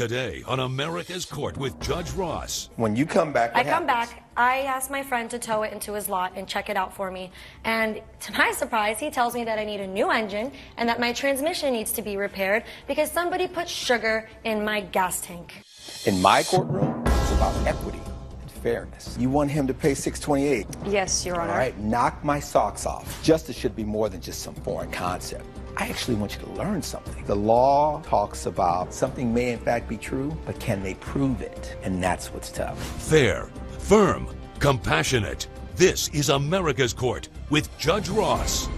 Today on America's Court with Judge Ross. When you come back, what I come happens? back, I ask my friend to tow it into his lot and check it out for me. And to my surprise, he tells me that I need a new engine and that my transmission needs to be repaired because somebody put sugar in my gas tank. In my courtroom, it's about equity and fairness. You want him to pay $628. Yes, Your Honor. All right, knock my socks off. Justice should be more than just some foreign concept. I actually want you to learn something. The law talks about something may in fact be true, but can they prove it? And that's what's tough. Fair, firm, compassionate. This is America's Court with Judge Ross.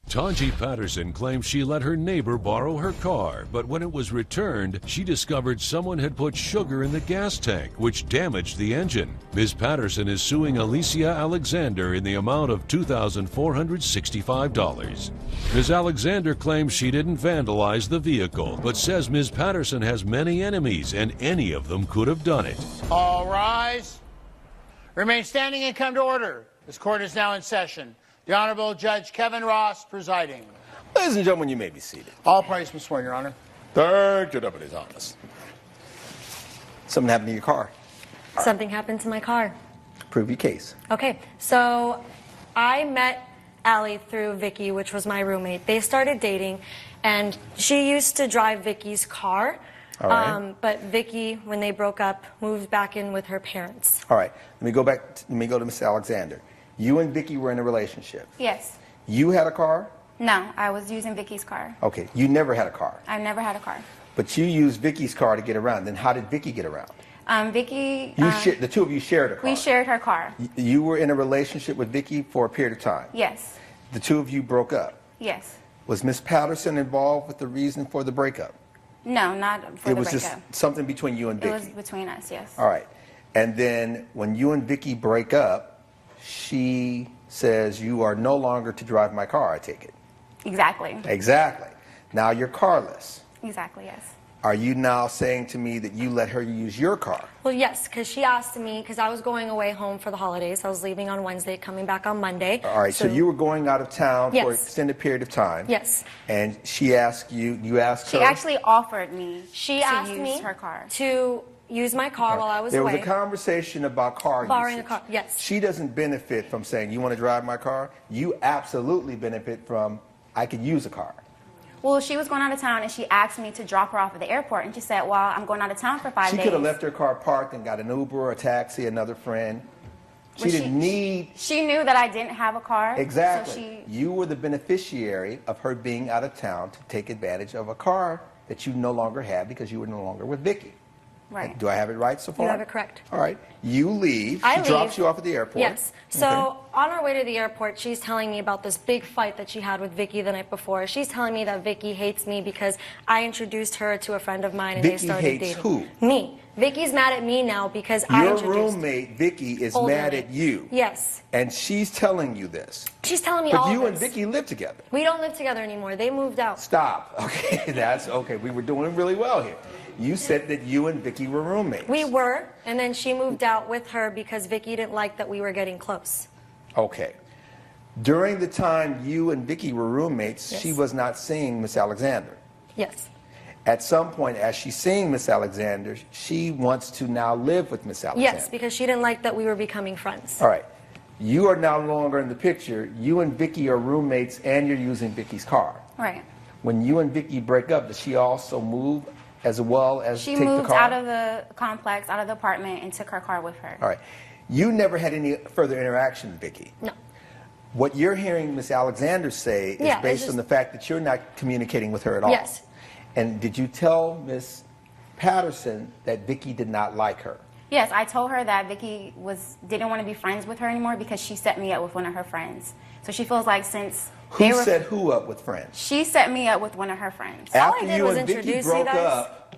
Tanji Patterson claims she let her neighbor borrow her car, but when it was returned, she discovered someone had put sugar in the gas tank, which damaged the engine. Ms. Patterson is suing Alicia Alexander in the amount of $2,465. Ms. Alexander claims she didn't vandalize the vehicle, but says Ms. Patterson has many enemies and any of them could have done it. All rise. Remain standing and come to order. This court is now in session. The Honorable Judge Kevin Ross presiding. Ladies and gentlemen, you may be seated. All parties be sworn, Your Honor. Third to deputy's office. Something happened to your car. Something happened to my car. Prove your case. Okay, so I met Allie through Vicky, which was my roommate. They started dating, and she used to drive Vicky's car. All right. But Vicky, when they broke up, moved back in with her parents. All right, let me go to Miss Alexander. You and Vicky were in a relationship. Yes. You had a car? No, I was using Vicky's car. Okay, you never had a car. I've never had a car. But you used Vicky's car to get around. Then how did Vicky get around? Vicky... The two of you shared a car. We shared her car. You were in a relationship with Vicky for a period of time. Yes. The two of you broke up. Yes. Was Miss Patterson involved with the reason for the breakup? No, not for It the was breakup. just something between you and It Vicky. was between us, yes. All right. And then when you and Vicky break up, she says you are no longer to drive my car, I take it. Exactly. Exactly. Now you're carless. Exactly, yes. Are you now saying to me that you let her use your car? Well, yes, because she asked me, because I was going away home for the holidays. I was leaving on Wednesday, coming back on Monday. All right, so you were going out of town for an Yes. extended period of time. Yes. And she asked you asked her? She actually offered me She to asked use me her car. to use my car while I was There away. was a conversation about car Borrowing usage. a car, yes. She doesn't benefit from saying, you want to drive my car? You absolutely benefit from, I could use a car. Well, she was going out of town, and she asked me to drop her off at the airport, and she said, well, I'm going out of town for 5 She days. could have left her car parked and got an Uber or a taxi, another friend. She Well, didn't need... She knew that I didn't have a car. Exactly. So she... You were the beneficiary of her being out of town to take advantage of a car that you no longer have because you were no longer with Vicky. Right. Do I have it right so far? You have it correct. All right. You leave. I She leave. drops you off at the airport. Yes. So on our way to the airport, she's telling me about this big fight that she had with Vicky the night before. She's telling me that Vicky hates me because I introduced her to a friend of mine and Vicky they started hates dating. who? Me. Vicky's mad at me now because I Your introduced roommate, Vicky, is older mad me. at you. Yes. And she's telling you this. She's telling me all But you of and this. Vicky live together. We don't live together anymore. They moved out. Stop. Okay, that's okay. We were doing really well here. You said that you and Vicky were roommates. We were, and then she moved out with her because Vicky didn't like that we were getting close. Okay. During the time you and Vicky were roommates, Yes. she was not seeing Miss Alexander. Yes. At some point, as she's seeing Miss Alexander, she wants to now live with Miss Alexander. Yes, because she didn't like that we were becoming friends. All right. You are no longer in the picture. You and Vicky are roommates, and you're using Vicky's car. Right. When you and Vicky break up, does she also move as well as She take the moved car? out of the complex, out of the apartment, and took her car with her. All right. You never had any further interaction with Vicky. No. What you're hearing Miss Alexander say is Yeah, it's based just- on the fact that you're not communicating with her at all. Yes. And did you tell Miss Patterson that Vicky did not like her? Yes, I told her that Vicky didn't want to be friends with her anymore because she set me up with one of her friends. So she feels like since Who set who up with friends? she set me up with one of her friends. All I After did you was and Vicky introduce you broke guys. up,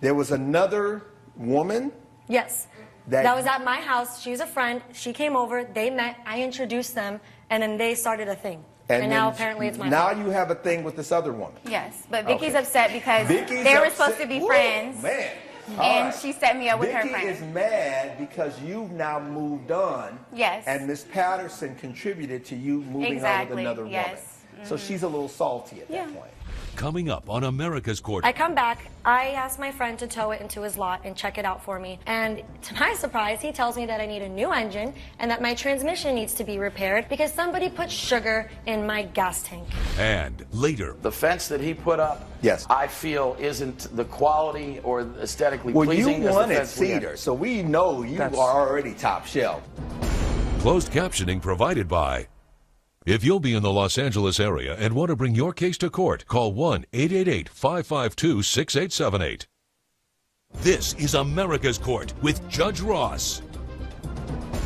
there was another woman. Yes. That was at my house. She was a friend. She came over. They met. I introduced them, and then they started a thing. And now then apparently it's my now fault. you have a thing with this other woman. Yes, but Vicky's Okay. upset because Vicky's they were upset- supposed to be Woo, friends. Man. All And right. she set me up with her Vicky friends. is mad because you've now moved on. Yes. And Miss Patterson contributed to you moving on with Exactly, another yes. woman. So she's a little salty at that point. Coming up on America's Court. I come back, I ask my friend to tow it into his lot and check it out for me. And to my surprise, he tells me that I need a new engine and that my transmission needs to be repaired because somebody put sugar in my gas tank. And later. The fence that he put up, yes, I feel isn't the quality or aesthetically well, pleasing. You as the wanted fence we had. cedar, so we know you are already top shelf. Closed captioning provided by. If you'll be in the Los Angeles area and want to bring your case to court, call 1-888-552-6878. This is America's Court with Judge Ross.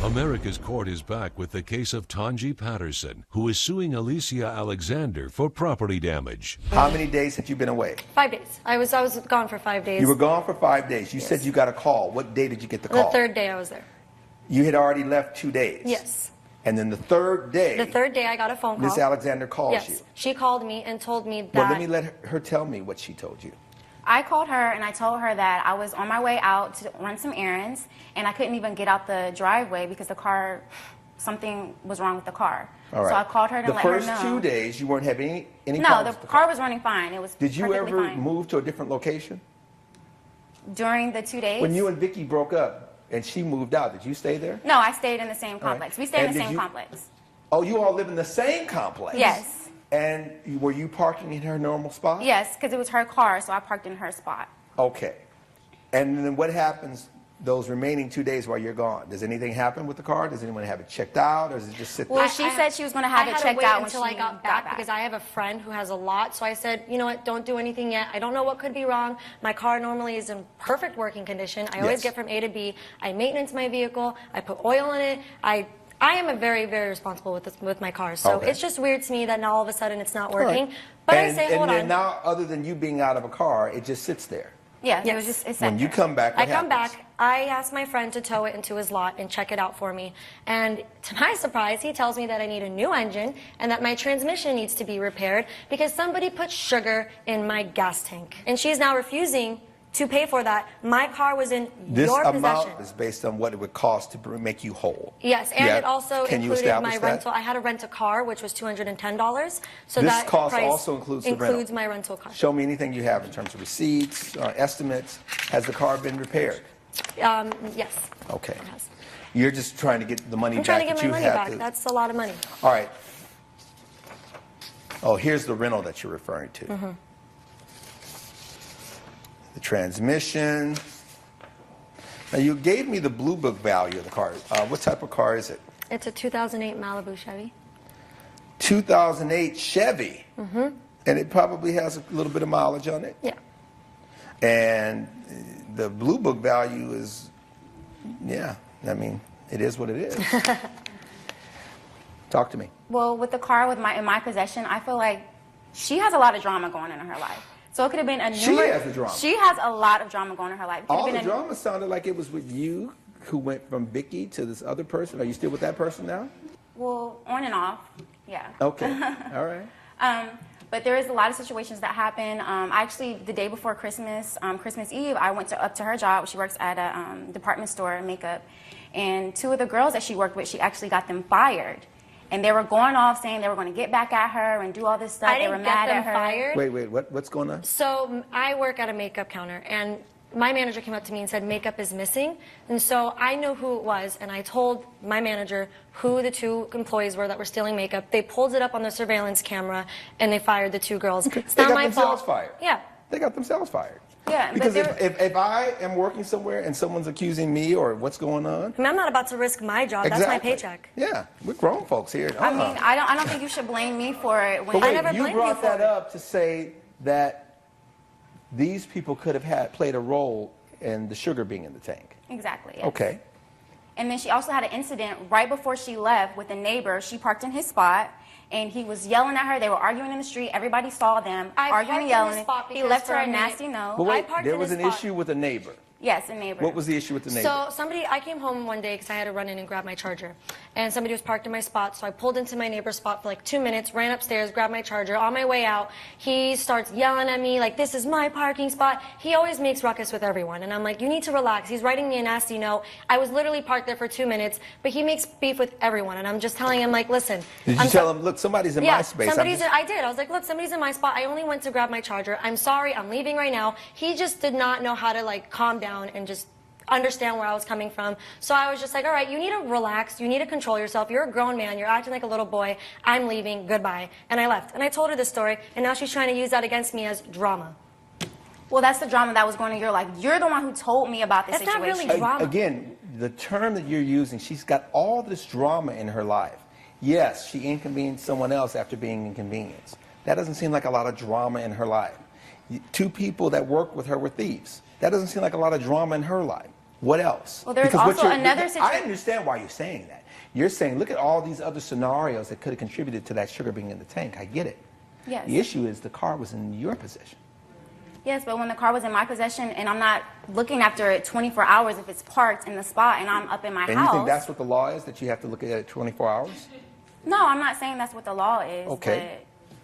America's Court is back with the case of Tonji Patterson, who is suing Alicia Alexander for property damage. How many days had you been away? 5 days. I was gone for 5 days. You were gone for 5 days. You said you got a call. What day did you get the call? The third day I was there. You had already left 2 days. Yes. And then the third day. The third day I got a phone call. Miss Alexander calls you. Yes. She called me and told me that. Well, let me let her tell me what she told you. I called her and I told her that I was on my way out to run some errands and I couldn't even get out the driveway because the car, something was wrong with the car. All right. So I called her to let her know. The first 2 days you weren't having any No, problems the with car was running fine. It was Did you perfectly ever fine. move to a different location? During the 2 days? When you and Vicky broke up and she moved out, did you stay there? No, I stayed in the same complex. We stayed in the same you... complex. Oh, you all live in the same complex? Yes. And were you parking in her normal spot? Yes, because it was her car, so I parked in her spot. Okay. And then what happens those remaining 2 days while you're gone? Does anything happen with the car? Does anyone have it checked out, or does it just sit there? Well, she said she was going to have it checked out until I got back because I have a friend who has a lot. So I said, you know what, don't do anything yet. I don't know what could be wrong. My car normally is in perfect working condition. I always get from A to B. I maintenance my vehicle. I put oil in it. I am very, very responsible with my car. So it's just weird to me that now all of a sudden it's not working. Right. But I say, hold on. And now, other than you being out of a car, it just sits there. Yeah, it was just, when you come back, what happens? I come back, I ask my friend to tow it into his lot and check it out for me. And to my surprise, he tells me that I need a new engine and that my transmission needs to be repaired because somebody put sugar in my gas tank. And she's now refusing to pay for that. My car was in your possession. This amount is based on what it would cost to make you whole. Yes, and it also included my rental. That? I had to rent a car, which was $210. So this that cost price also includes the rental. my rental car. Show me anything you have in terms of receipts, estimates. Has the car been repaired? Yes. Okay. It has. You're just trying to get the money I'm back. trying to get my money back. That's a lot of money. All right. Oh, here's the rental that you're referring to. Mm-hmm. The transmission. Now, you gave me the Blue Book value of the car. What type of car is it? It's a 2008 Malibu Chevy. 2008 Chevy. Mm-hmm. And it probably has a little bit of mileage on it? Yeah. And the Blue Book value is, yeah, I mean, it is what it is. Talk to me. Well, with the car in my possession, I feel like she has a lot of drama going on in her life. So it could have been a She has the drama. She has a lot of drama going on in her life. All the drama sounded like it was with you, who went from Vicky to this other person. Are you still with that person now? Well, on and off, yeah. Okay, all right. But there is a lot of situations that happen. Actually, the day before Christmas, Christmas Eve, I went up to her job. She works at a department store, makeup. And two of the girls that she worked with, she actually got them fired. And they were going off saying they were going to get back at her and do all this stuff. They were mad at her. Fired. Wait, what's going on? So I work at a makeup counter, and my manager came up to me and said makeup is missing. And so I knew who it was, and I told my manager who the two employees were that were stealing makeup. They pulled it up on the surveillance camera, and they fired the two girls. Okay. It's they not got my themselves fault. fired. Yeah. They got themselves fired. Yeah, because if I am working somewhere and someone's accusing me or what's going on, I mean, I'm not about to risk my job. Exactly. That's my paycheck. Yeah, we're grown folks here. I mean, I don't think you should blame me for it. But wait, I never you blamed brought you for that it. up to say that these people could have played a role in the sugar being in the tank. Exactly. Yes. Okay. And then she also had an incident right before she left with a neighbor. She parked in his spot, and he was yelling at her. They were arguing in the street. Everybody saw them arguing and yelling. He left her a nasty note. But wait, parked there in was his an spot. issue with a neighbor. Yes, a neighbor. What was the issue with the neighbor? So I came home one day because I had to run in and grab my charger. And somebody was parked in my spot, so I pulled into my neighbor's spot for like 2 minutes, ran upstairs, grabbed my charger. On my way out, he starts yelling at me like, this is my parking spot. He always makes ruckus with everyone. And I'm like, you need to relax. He's writing me a nasty note. I was literally parked there for 2 minutes, but he makes beef with everyone. And I'm just telling him, like, listen. Did you tell him, look, somebody's in my space? I did. I was like, look, somebody's in my spot. I only went to grab my charger. I'm sorry. I'm leaving right now. He just did not know how to, like, calm down and just understand where I was coming from. So I was just like, all right, you need to relax. You need to control yourself. You're a grown man. You're acting like a little boy. I'm leaving. Goodbye. And I left. And I told her this story, and now she's trying to use that against me as drama. Well, that's the drama that was going on in your life. You're the one who told me about this situation. That's not really drama. Again, the term that you're using, she's got all this drama in her life. Yes, she inconvenienced someone else after being inconvenienced. That doesn't seem like a lot of drama in her life. 2 people that worked with her were thieves. That doesn't seem like a lot of drama in her life. What else? Well, there's also another situation. I understand why you're saying that. You're saying, look at all these other scenarios that could have contributed to that sugar being in the tank. I get it. Yes. The issue is the car was in your possession. Yes, but when the car was in my possession and I'm not looking after it 24 hours if it's parked in the spot and I'm up in my house. And you think that's what the law is, that you have to look at it 24 hours? No, I'm not saying that's what the law is. Okay.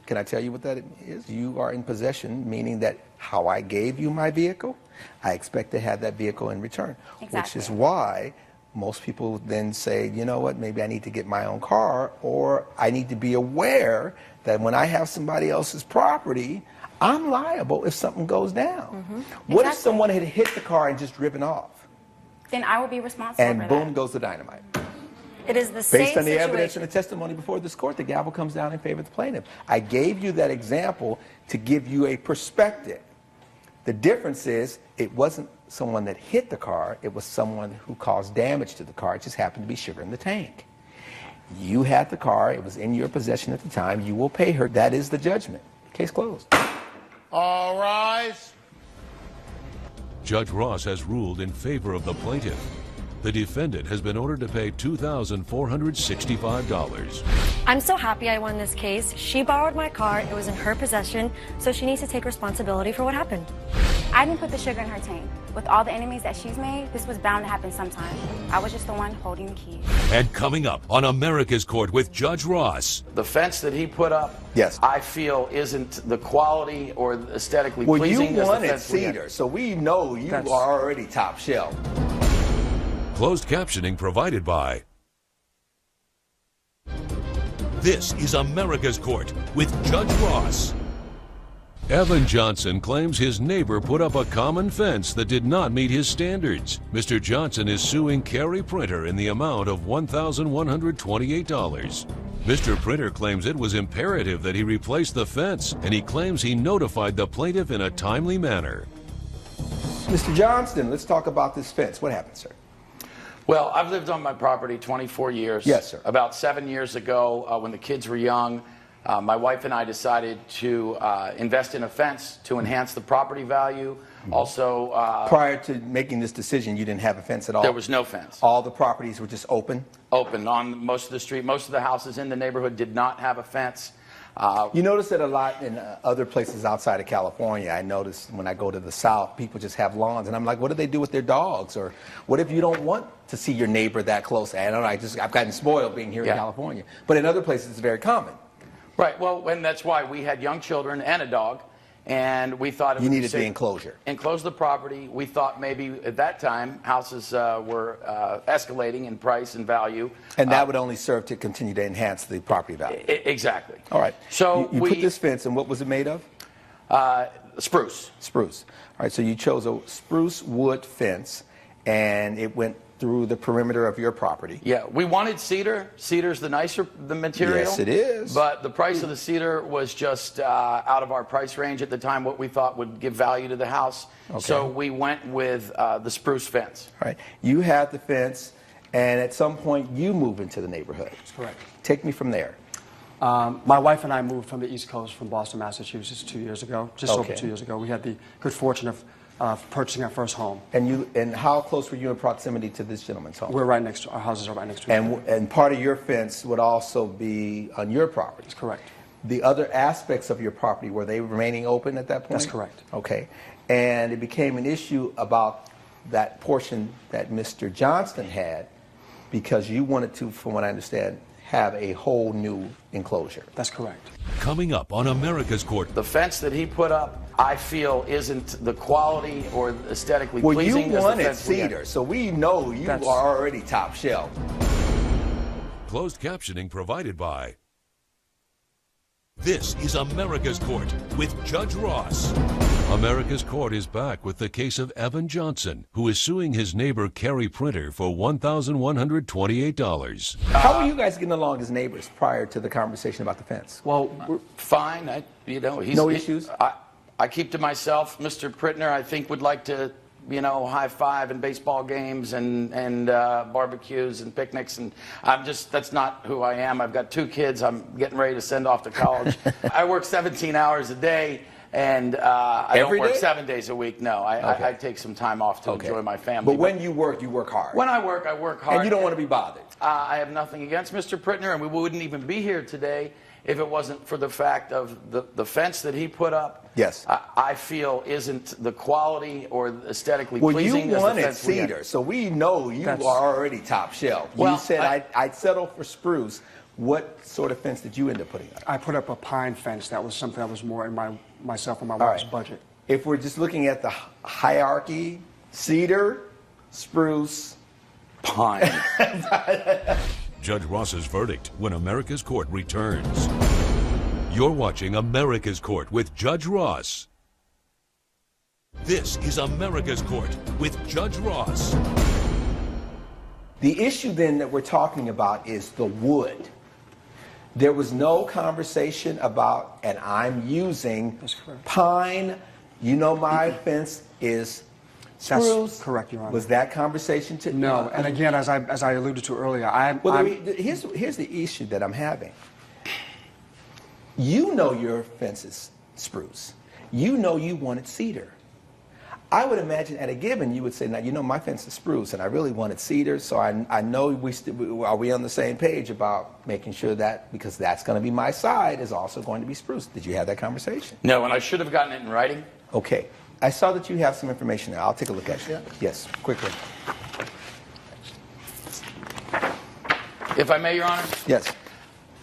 Can I tell you what that is? You are in possession, meaning that how I gave you my vehicle, I expect to have that vehicle in return. Exactly. Which is why most people then say, you know what, maybe I need to get my own car, or I need to be aware that when I have somebody else's property, I'm liable if something goes down. Mm-hmm. What if someone had hit the car and just driven off? Then I will be responsible and for boom that. goes the dynamite. It is the same Based on the situation. evidence and the testimony before this court, the gavel comes down in favor of the plaintiff. I gave you that example to give you a perspective. The difference is it wasn't someone that hit the car, it was someone who caused damage to the car. It just happened to be sugar in the tank. You had the car, it was in your possession at the time, you will pay her. That is the judgment. Case closed. All rise. Judge Ross has ruled in favor of the plaintiff. The defendant has been ordered to pay $2,465. I'm so happy I won this case. She borrowed my car. It was in her possession, so she needs to take responsibility for what happened. I didn't put the sugar in her tank. With all the enemies that she's made, this was bound to happen sometime. I was just the one holding the key. And coming up on America's Court with Judge Ross. The fence that he put up, yes, I feel isn't the quality or aesthetically pleasing you as wanted the fence we had. cedar, so we know you are already top shelf. Closed captioning provided by. This is America's Court with Judge Ross. Evan Johnson claims his neighbor put up a common fence that did not meet his standards. Mr. Johnson is suing Carrie Printer in the amount of $1,128. Mr. Printer claims it was imperative that he replace the fence, and he claims he notified the plaintiff in a timely manner. Mr. Johnston, let's talk about this fence. What happened, sir? Well, I've lived on my property 24 years. Yes, sir. About 7 years ago, when the kids were young, my wife and I decided to invest in a fence to enhance the property value. Mm-hmm. Also, prior to making this decision, you didn't have a fence at all? There was no fence. All the properties were just open? Open on most of the street. Most of the houses in the neighborhood did not have a fence. You notice that a lot in other places outside of California. I notice when I go to the South, people just have lawns, and I'm like, what do they do with their dogs? Or what if you don't want to see your neighbor that close? I don't know. I've gotten spoiled being here in California. But in other places, it's very common. Right. Well, and that's why we had young children and a dog, and we thought you needed the enclosure. Enclose the property. We thought maybe at that time houses were escalating in price and value, and that would only serve to continue to enhance the property value. Exactly. All right. So you put this fence, and what was it made of? Spruce. Spruce. All right. So you chose a spruce wood fence, and it went through the perimeter of your property. Yeah, we wanted cedar. Cedar's the material. Yes, it is. But the price of the cedar was just out of our price range at the time, what we thought would give value to the house. Okay. So we went with the spruce fence. All right. You had the fence, and at some point you moved into the neighborhood. That's correct. Take me from there. My wife and I moved from the East Coast, from Boston, Massachusetts, 2 years ago, just over 2 years ago. We had the good fortune of purchasing our first home. And how close were you in proximity to this gentleman's home? We're right next to, our houses are right next to each other. And part of your fence would also be on your property? That's correct. The other aspects of your property, were they remaining open at that point? That's correct. Okay. And it became an issue about that portion that Mr. Johnston had because you wanted to, from what I understand, have a whole new enclosure. That's correct. Coming up on America's Court. The fence that he put up, I feel, isn't the quality or aesthetically Well, pleasing. you as wanted the fence we get. cedar, so we know you are already top shelf. Closed captioning provided by. This is America's Court with Judge Ross. America's Court is back with the case of Evan Johnson, who is suing his neighbor Carrie Printer for $1,128. How were you guys getting along as neighbors prior to the conversation about the fence? Well, we're fine. No issues? I keep to myself. Mr. Pritner, I think, would like to, high five in baseball games and barbecues and picnics. And that's not who I am. I've got 2 kids I'm getting ready to send off to college. I work 17 hours a day. And I don't work 7 days a week. No, I take some time off to enjoy my family. But when you work hard. When I work hard. And you don't want to be bothered. I have nothing against Mr. Pritner, and we wouldn't even be here today if it wasn't for the fact of the fence that he put up. Yes. I feel isn't the quality or aesthetically pleasing. Well, you wanted cedar, so we know you are already top shelf. Well, you said I'd settle for spruce. What sort of fence did you end up putting up? I put up a pine fence. That was something that was more in myself and my wife's budget. If we're just looking at the hierarchy, cedar, spruce, pine. Judge Ross's verdict when America's Court returns. You're watching America's Court with Judge Ross. This is America's Court with Judge Ross. The issue then that we're talking about is the wood. There was no conversation about, and I'm using pine. My fence is spruce. That's correct, Your Honor. Was that conversation to? No, and again, as I alluded to earlier, here's the issue that I'm having. Your fence is spruce. You wanted cedar. I would imagine at a given you would say, now, my fence is spruce, and I really wanted cedar, so I know are we on the same page about making sure that, because that's going to be my side, is also going to be spruce. Did you have that conversation? No, and I should have gotten it in writing. Okay. I saw that you have some information there. I'll take a look at it. Yeah. Yes, quickly. If I may, Your Honor? Yes.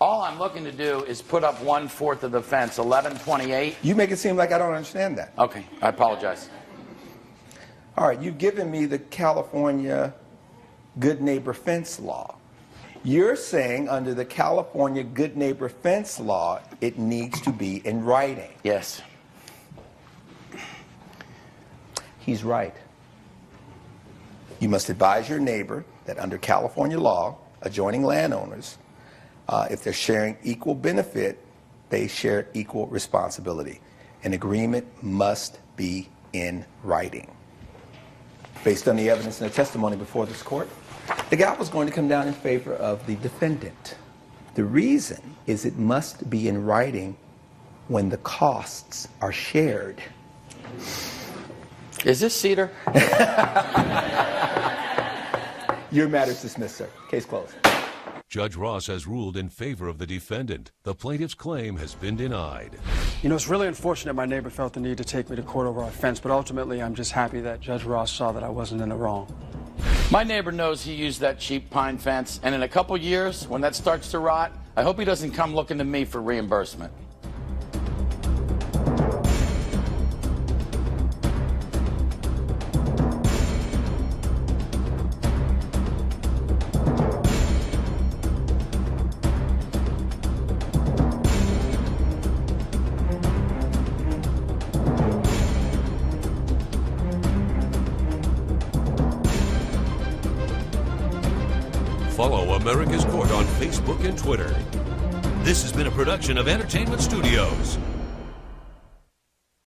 All I'm looking to do is put up 1/4 of the fence, 1128. You make it seem like I don't understand that. Okay, I apologize. All right, you've given me the California Good Neighbor Fence Law. You're saying under the California Good Neighbor Fence Law, it needs to be in writing. Yes. He's right. You must advise your neighbor that under California law, adjoining landowners, if they're sharing equal benefit, they share equal responsibility. An agreement must be in writing. Based on the evidence and the testimony before this court, the gavel is going to come down in favor of the defendant. The reason is it must be in writing when the costs are shared. Is this cedar? Your matter is dismissed, sir. Case closed. Judge Ross has ruled in favor of the defendant. The plaintiff's claim has been denied. It's really unfortunate my neighbor felt the need to take me to court over our fence, but ultimately I'm just happy that Judge Ross saw that I wasn't in the wrong. My neighbor knows he used that cheap pine fence, and in a couple years, when that starts to rot, I hope he doesn't come looking to me for reimbursement. Follow America's Court on Facebook and Twitter. This has been a production of Entertainment Studios.